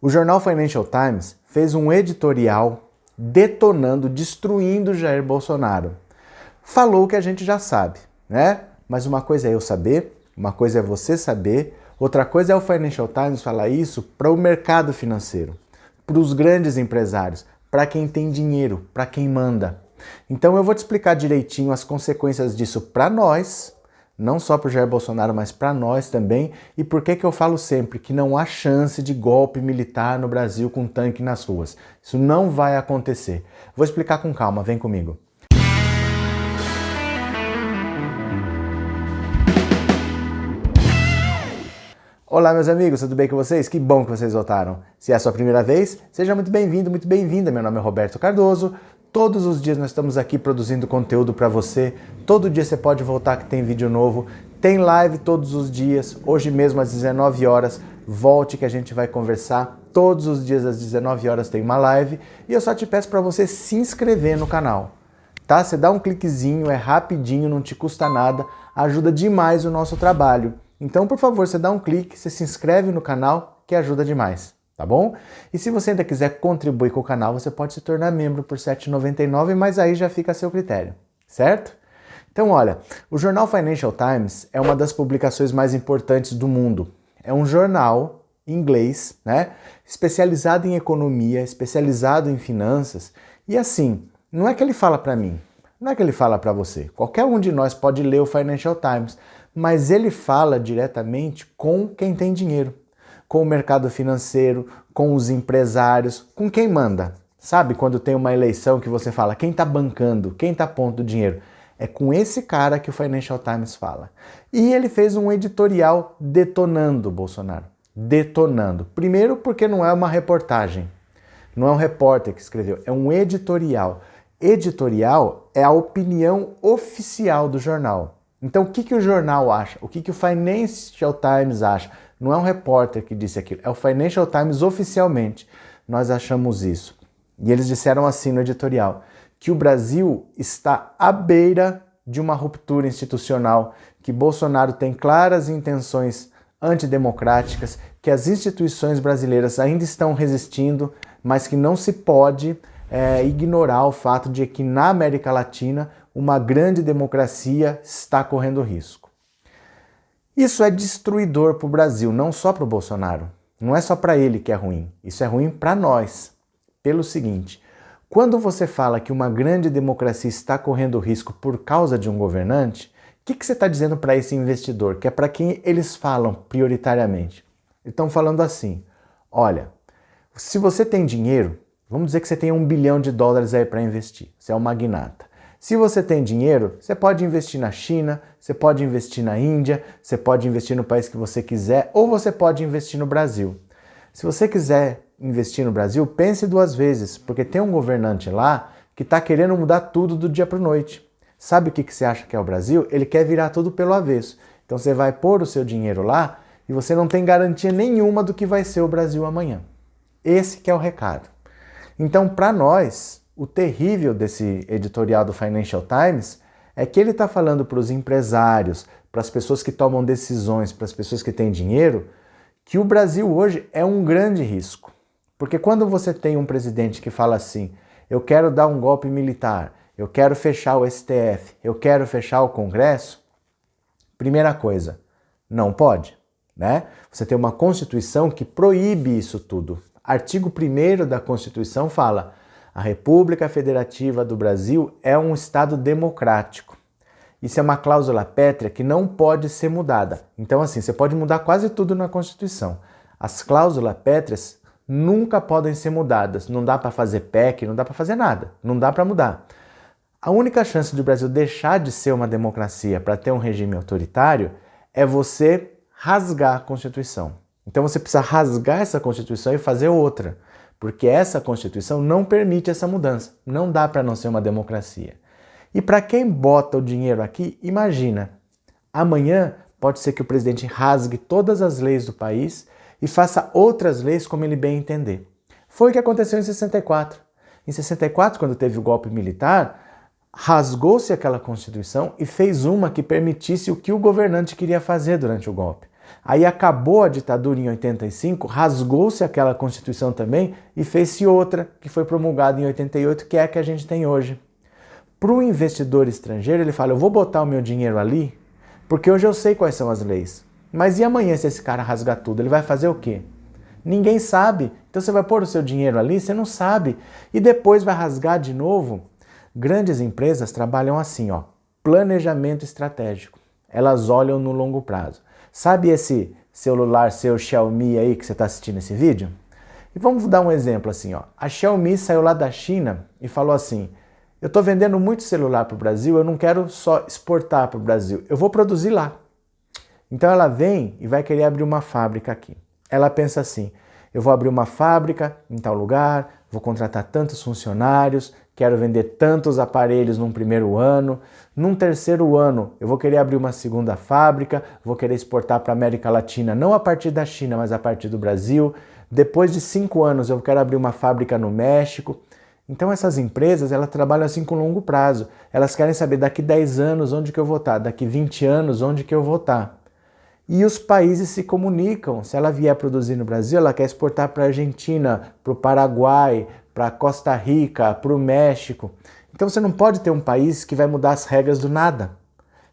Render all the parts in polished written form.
O jornal Financial Times fez um editorial detonando, destruindo Jair Bolsonaro. Falou o que a gente já sabe, né? Mas uma coisa é eu saber, uma coisa é você saber, outra coisa é o Financial Times falar isso para o mercado financeiro, para os grandes empresários, para quem tem dinheiro, para quem manda. Então eu vou te explicar direitinho as consequências disso para nós, não só para o Jair Bolsonaro, mas para nós também, e por que eu falo sempre que não há chance de golpe militar no Brasil com tanque nas ruas. Isso não vai acontecer. Vou explicar com calma, vem comigo. Olá meus amigos, tudo bem com vocês? Que bom que vocês voltaram. Se é a sua primeira vez, seja muito bem-vindo, muito bem-vinda. Meu nome é Roberto Cardoso. Todos os dias nós estamos aqui produzindo conteúdo para você. Todo dia você pode voltar que tem vídeo novo. Tem live todos os dias. Hoje mesmo às 19 horas, volte que a gente vai conversar. Todos os dias às 19 horas tem uma live. E eu só te peço para você se inscrever no canal. Tá? Você dá um cliquezinho, é rapidinho, não te custa nada. Ajuda demais o nosso trabalho. Então, por favor, você dá um clique, você se inscreve no canal, que ajuda demais, tá bom? E se você ainda quiser contribuir com o canal, você pode se tornar membro por R$ 7,99, mas aí já fica a seu critério, certo? Então, olha, o jornal Financial Times é uma das publicações mais importantes do mundo. É um jornal inglês, né? Especializado em economia, especializado em finanças. E assim, não é que ele fala para mim, não é que ele fala para você. Qualquer um de nós pode ler o Financial Times, mas ele fala diretamente com quem tem dinheiro, com o mercado financeiro, com os empresários, com quem manda. Sabe quando tem uma eleição que você fala quem está bancando, quem está pondo dinheiro? É com esse cara que o Financial Times fala. E ele fez um editorial detonando o Bolsonaro. Detonando. Primeiro porque não é uma reportagem, não é um repórter que escreveu, é um editorial. Editorial é a opinião oficial do jornal. Então, o que o jornal acha? O que o Financial Times acha? Não é um repórter que disse aquilo, é o Financial Times oficialmente. Nós achamos isso. E eles disseram assim no editorial, que o Brasil está à beira de uma ruptura institucional, que Bolsonaro tem claras intenções antidemocráticas, que as instituições brasileiras ainda estão resistindo, mas que não se pode ignorar o fato de que na América Latina uma grande democracia está correndo risco. Isso é destruidor para o Brasil, não só para o Bolsonaro. Não é só para ele que é ruim. Isso é ruim para nós. Pelo seguinte, quando você fala que uma grande democracia está correndo risco por causa de um governante, o que você está dizendo para esse investidor? Que é para quem eles falam prioritariamente. Eles estão falando assim, olha, se você tem dinheiro, vamos dizer que você tem $1 bilhão aí para investir, você é um magnata. Se você tem dinheiro, você pode investir na China, você pode investir na Índia, você pode investir no país que você quiser, ou você pode investir no Brasil. Se você quiser investir no Brasil, pense duas vezes, porque tem um governante lá que está querendo mudar tudo do dia para a noite. Sabe o que você acha que é o Brasil? Ele quer virar tudo pelo avesso. Então você vai pôr o seu dinheiro lá e você não tem garantia nenhuma do que vai ser o Brasil amanhã. Esse que é o recado. Então, para nós, o terrível desse editorial do Financial Times é que ele está falando para os empresários, para as pessoas que tomam decisões, para as pessoas que têm dinheiro, que o Brasil hoje é um grande risco. Porque quando você tem um presidente que fala assim, eu quero dar um golpe militar, eu quero fechar o STF, eu quero fechar o Congresso, primeira coisa, não pode, né? Você tem uma Constituição que proíbe isso tudo. Artigo 1º da Constituição fala, a República Federativa do Brasil é um Estado democrático. Isso é uma cláusula pétrea que não pode ser mudada. Então, assim, você pode mudar quase tudo na Constituição. As cláusulas pétreas nunca podem ser mudadas. Não dá para fazer PEC, não dá para fazer nada. Não dá para mudar. A única chance do Brasil deixar de ser uma democracia para ter um regime autoritário é você rasgar a Constituição. Então, você precisa rasgar essa Constituição e fazer outra. Porque essa Constituição não permite essa mudança. Não dá para não ser uma democracia. E para quem bota o dinheiro aqui, imagina, amanhã pode ser que o presidente rasgue todas as leis do país e faça outras leis como ele bem entender. Foi o que aconteceu em 64. Em 64, quando teve o golpe militar, rasgou-se aquela Constituição e fez uma que permitisse o que o governante queria fazer durante o golpe. Aí acabou a ditadura em 85, rasgou-se aquela Constituição também e fez-se outra, que foi promulgada em 88, que é a que a gente tem hoje. Para o investidor estrangeiro, ele fala, eu vou botar o meu dinheiro ali, porque hoje eu sei quais são as leis. Mas e amanhã se esse cara rasgar tudo? Ele vai fazer o quê? Ninguém sabe. Então você vai pôr o seu dinheiro ali, você não sabe. E depois vai rasgar de novo. Grandes empresas trabalham assim, ó, planejamento estratégico. Elas olham no longo prazo. Sabe esse celular seu Xiaomi aí que você está assistindo esse vídeo? E vamos dar um exemplo assim, ó. A Xiaomi saiu lá da China e falou assim, eu estou vendendo muito celular para o Brasil, eu não quero só exportar para o Brasil, eu vou produzir lá. Então ela vem e vai querer abrir uma fábrica aqui. Ela pensa assim, eu vou abrir uma fábrica em tal lugar, vou contratar tantos funcionários, quero vender tantos aparelhos num primeiro ano, num terceiro ano eu vou querer abrir uma segunda fábrica, vou querer exportar para a América Latina, não a partir da China, mas a partir do Brasil. Depois de 5 anos eu quero abrir uma fábrica no México. Então essas empresas, elas trabalham assim com longo prazo. Elas querem saber daqui 10 anos onde que eu vou estar, daqui 20 anos onde que eu vou estar. E os países se comunicam. Se ela vier produzir no Brasil, ela quer exportar para a Argentina, para o Paraguai, para Costa Rica, para o México. Então você não pode ter um país que vai mudar as regras do nada.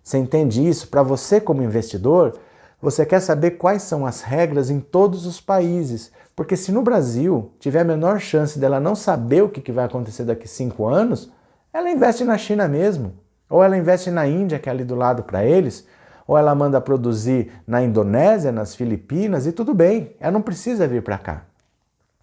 Você entende isso? Para você como investidor, você quer saber quais são as regras em todos os países. Porque se no Brasil tiver a menor chance dela não saber o que vai acontecer daqui 5 anos, ela investe na China mesmo. Ou ela investe na Índia, que é ali do lado para eles, ou ela manda produzir na Indonésia, nas Filipinas, e tudo bem, ela não precisa vir para cá.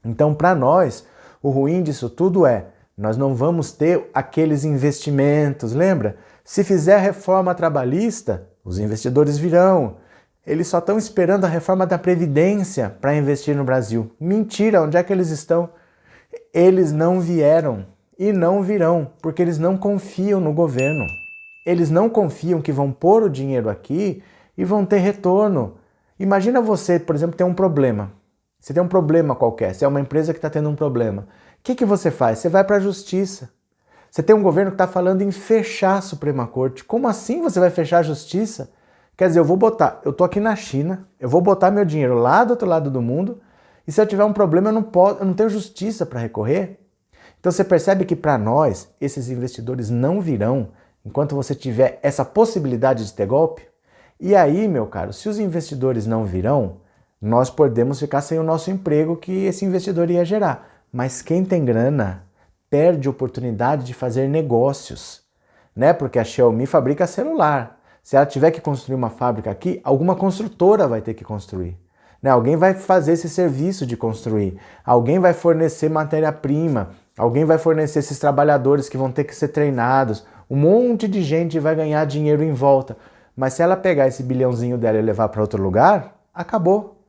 Então, para nós, o ruim disso tudo é, nós não vamos ter aqueles investimentos, lembra? Se fizer a reforma trabalhista, os investidores virão. Eles só estão esperando a reforma da Previdência para investir no Brasil. Mentira, onde é que eles estão? Eles não vieram e não virão, porque eles não confiam no governo. Eles não confiam que vão pôr o dinheiro aqui e vão ter retorno. Imagina você, por exemplo, ter um problema. Você tem um problema qualquer, você é uma empresa que está tendo um problema. O que você faz? Você vai para a justiça. Você tem um governo que está falando em fechar a Suprema Corte. Como assim você vai fechar a justiça? Quer dizer, eu estou aqui na China, eu vou botar meu dinheiro lá do outro lado do mundo e se eu tiver um problema eu não tenho justiça para recorrer. Então você percebe que para nós, esses investidores não virão enquanto você tiver essa possibilidade de ter golpe. E aí, meu caro, se os investidores não virão, nós podemos ficar sem o nosso emprego que esse investidor ia gerar. Mas quem tem grana perde a oportunidade de fazer negócios, né? Porque a Xiaomi fabrica celular. Se ela tiver que construir uma fábrica aqui, alguma construtora vai ter que construir. Né? Alguém vai fazer esse serviço de construir. Alguém vai fornecer matéria-prima. Alguém vai fornecer esses trabalhadores que vão ter que ser treinados. Um monte de gente vai ganhar dinheiro em volta. Mas se ela pegar esse bilhãozinho dela e levar para outro lugar, acabou.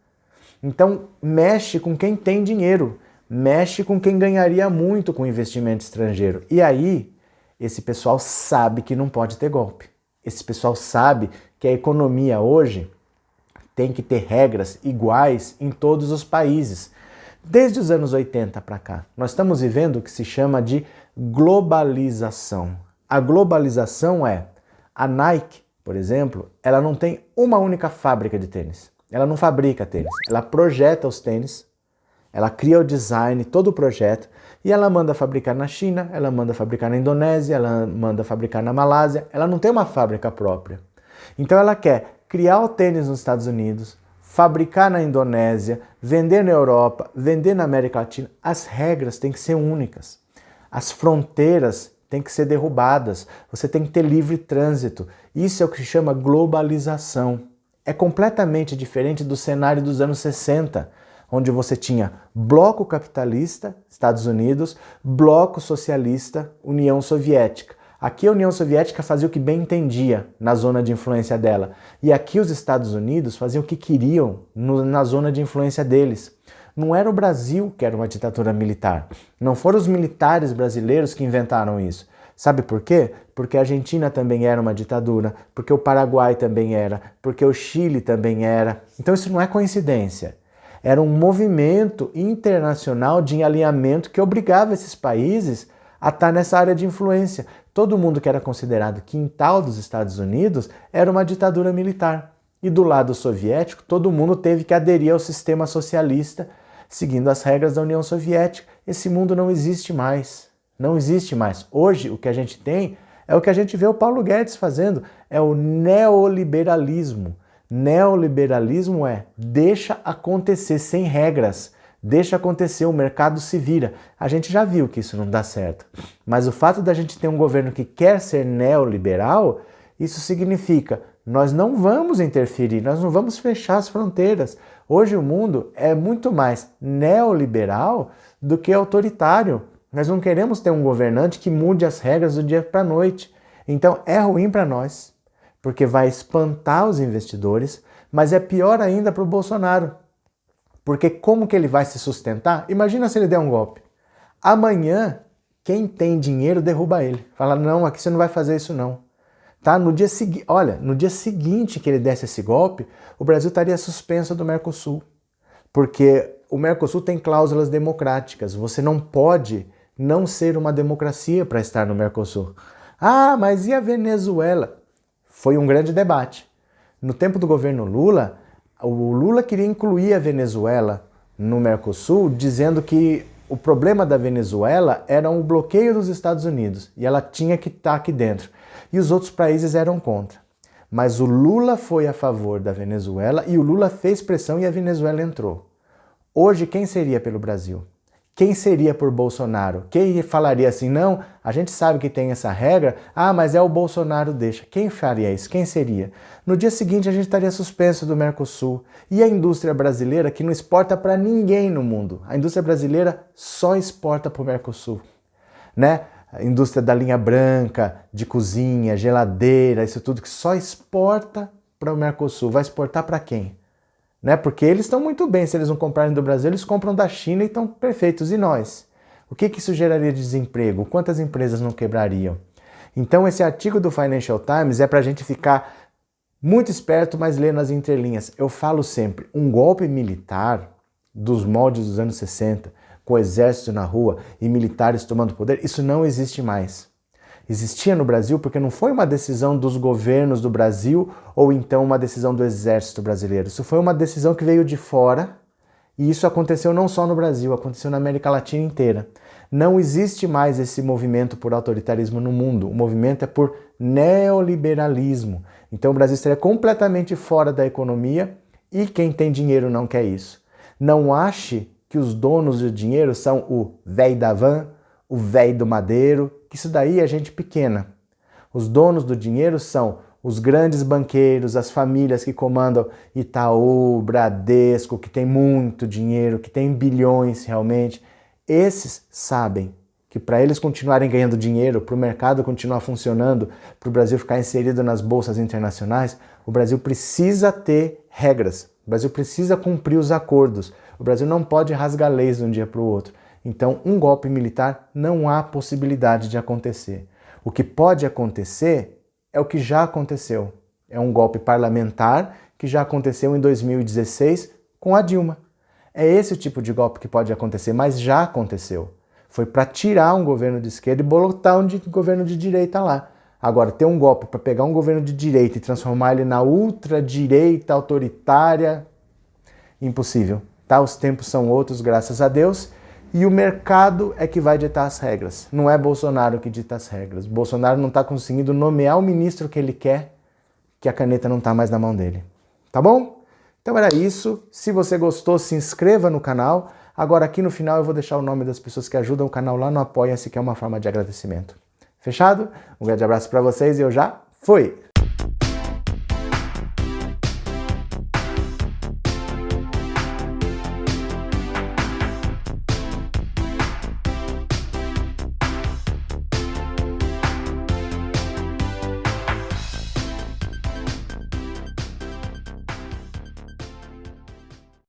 Então, mexe com quem tem dinheiro. Mexe com quem ganharia muito com investimento estrangeiro. E aí, esse pessoal sabe que não pode ter golpe. Esse pessoal sabe que a economia hoje tem que ter regras iguais em todos os países. Desde os anos 80 para cá, nós estamos vivendo o que se chama de globalização. A globalização é, a Nike, por exemplo, ela não tem uma única fábrica de tênis. Ela não fabrica tênis, ela projeta os tênis, ela cria o design, todo o projeto, e ela manda fabricar na China, ela manda fabricar na Indonésia, ela manda fabricar na Malásia, ela não tem uma fábrica própria. Então ela quer criar o tênis nos Estados Unidos, fabricar na Indonésia, vender na Europa, vender na América Latina. As regras têm que ser únicas. As fronteiras têm que ser derrubadas. Você tem que ter livre trânsito. Isso é o que se chama globalização. É completamente diferente do cenário dos anos 60, onde você tinha bloco capitalista, Estados Unidos, bloco socialista, União Soviética. Aqui a União Soviética fazia o que bem entendia na zona de influência dela. E aqui os Estados Unidos faziam o que queriam na zona de influência deles. Não era o Brasil que era uma ditadura militar. Não foram os militares brasileiros que inventaram isso. Sabe por quê? Porque a Argentina também era uma ditadura, porque o Paraguai também era, porque o Chile também era. Então isso não é coincidência. Era um movimento internacional de alinhamento que obrigava esses países a estar nessa área de influência. Todo mundo que era considerado quintal dos Estados Unidos era uma ditadura militar. E do lado soviético, todo mundo teve que aderir ao sistema socialista, seguindo as regras da União Soviética. Esse mundo não existe mais. Não existe mais. Hoje, o que a gente tem é o que a gente vê o Paulo Guedes fazendo, é o neoliberalismo. Neoliberalismo é deixa acontecer sem regras, deixa acontecer, o mercado se vira. A gente já viu que isso não dá certo. Mas o fato da gente ter um governo que quer ser neoliberal, isso significa nós não vamos interferir, nós não vamos fechar as fronteiras. Hoje o mundo é muito mais neoliberal do que autoritário. Nós não queremos ter um governante que mude as regras do dia para a noite. Então é ruim para nós, porque vai espantar os investidores, mas é pior ainda para o Bolsonaro. Porque como que ele vai se sustentar? Imagina se ele der um golpe. Amanhã, quem tem dinheiro derruba ele. Fala, não, aqui você não vai fazer isso não. Tá? No dia seguinte que ele desse esse golpe, o Brasil estaria suspenso do Mercosul. Porque o Mercosul tem cláusulas democráticas. Você não pode não ser uma democracia para estar no Mercosul. Ah, mas e a Venezuela? Foi um grande debate. No tempo do governo Lula, o Lula queria incluir a Venezuela no Mercosul, dizendo que o problema da Venezuela era o bloqueio dos Estados Unidos e ela tinha que estar aqui dentro. E os outros países eram contra. Mas o Lula foi a favor da Venezuela e o Lula fez pressão e a Venezuela entrou. Hoje, quem seria pelo Brasil? Quem seria por Bolsonaro? Quem falaria assim, não, a gente sabe que tem essa regra, mas é o Bolsonaro deixa. Quem faria isso? Quem seria? No dia seguinte a gente estaria suspenso do Mercosul. E a indústria brasileira que não exporta para ninguém no mundo. A indústria brasileira só exporta para o Mercosul. Né? A indústria da linha branca, de cozinha, geladeira, isso tudo que só exporta para o Mercosul. Vai exportar para quem? Né? Porque eles estão muito bem, se eles não comprarem do Brasil, eles compram da China e estão perfeitos. E nós? O que isso geraria de desemprego? Quantas empresas não quebrariam? Então esse artigo do Financial Times é para a gente ficar muito esperto, mas ler nas entrelinhas. Eu falo sempre, um golpe militar dos moldes dos anos 60, com o exército na rua e militares tomando poder, isso não existe mais. Existia no Brasil porque não foi uma decisão dos governos do Brasil ou então uma decisão do exército brasileiro. Isso foi uma decisão que veio de fora e isso aconteceu não só no Brasil, aconteceu na América Latina inteira. Não existe mais esse movimento por autoritarismo no mundo. O movimento é por neoliberalismo. Então o Brasil estaria completamente fora da economia e quem tem dinheiro não quer isso. Não ache que os donos do dinheiro são o véi da van, o véi do madeiro, que isso daí é gente pequena. Os donos do dinheiro são os grandes banqueiros, as famílias que comandam Itaú, Bradesco, que tem muito dinheiro, que tem bilhões realmente. Esses sabem que para eles continuarem ganhando dinheiro, para o mercado continuar funcionando, para o Brasil ficar inserido nas bolsas internacionais, o Brasil precisa ter regras. O Brasil precisa cumprir os acordos. O Brasil não pode rasgar leis de um dia para o outro. Então, um golpe militar não há possibilidade de acontecer. O que pode acontecer é o que já aconteceu. É um golpe parlamentar que já aconteceu em 2016 com a Dilma. É esse o tipo de golpe que pode acontecer, mas já aconteceu. Foi para tirar um governo de esquerda e botar um governo de direita lá. Agora, ter um golpe para pegar um governo de direita e transformar ele na ultradireita autoritária, impossível. Tá? Os tempos são outros, graças a Deus. E o mercado é que vai ditar as regras. Não é Bolsonaro que dita as regras. Bolsonaro não está conseguindo nomear o ministro que ele quer, que a caneta não está mais na mão dele. Tá bom? Então era isso. Se você gostou, se inscreva no canal. Agora aqui no final eu vou deixar o nome das pessoas que ajudam o canal lá no Apoia-se, que é uma forma de agradecimento. Fechado? Um grande abraço para vocês e eu já fui!